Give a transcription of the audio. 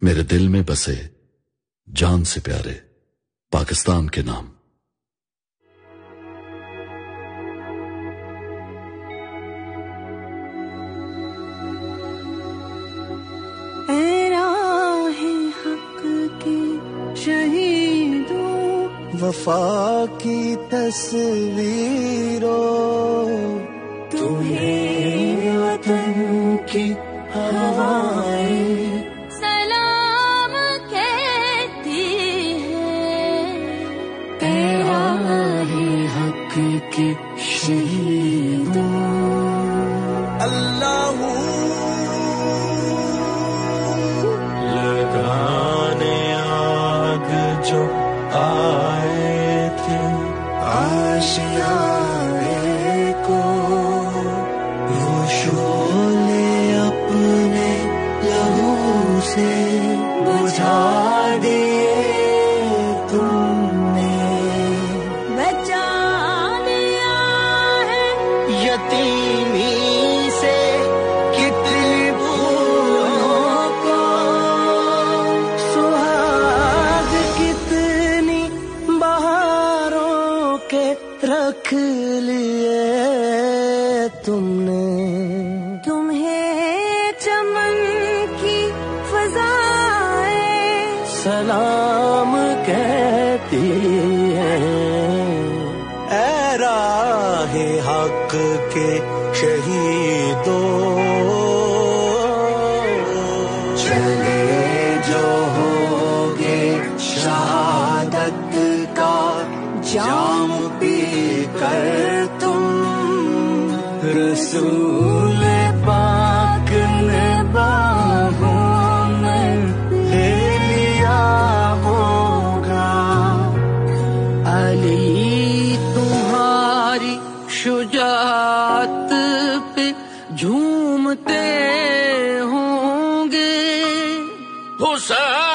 میرے دل میں بسے جان سے پیارے پاکستان کے نام. اے راہ حق کی شہیدوں، وفا کی تصویروں، تمہیں وطن کی ہوائیں سلام کہتی ہے. اے راہ حق کی شہیدوں، اللہ لگانے آگ جو آئے تھے آشیانے کو، وہ شعلے اپنے لہو سے بجھا دیے تم نے. بچا دیا ہے یتیمی سے کتنی بھولوں کو، سہاگ کتنی بہاروں کے رکھ لیے تم نے. تمہیں چمن کی فضائیں سلام کہتی ہیں. اے راہ حق کے شہیدوں، چلے جو ہوگے شہادت کا جام پی کر تم، رسول پاک نے باہوں میں لے لیا ہوگا. علی تمہاری شجاعت پہ جھومتے ہوں گے، حسین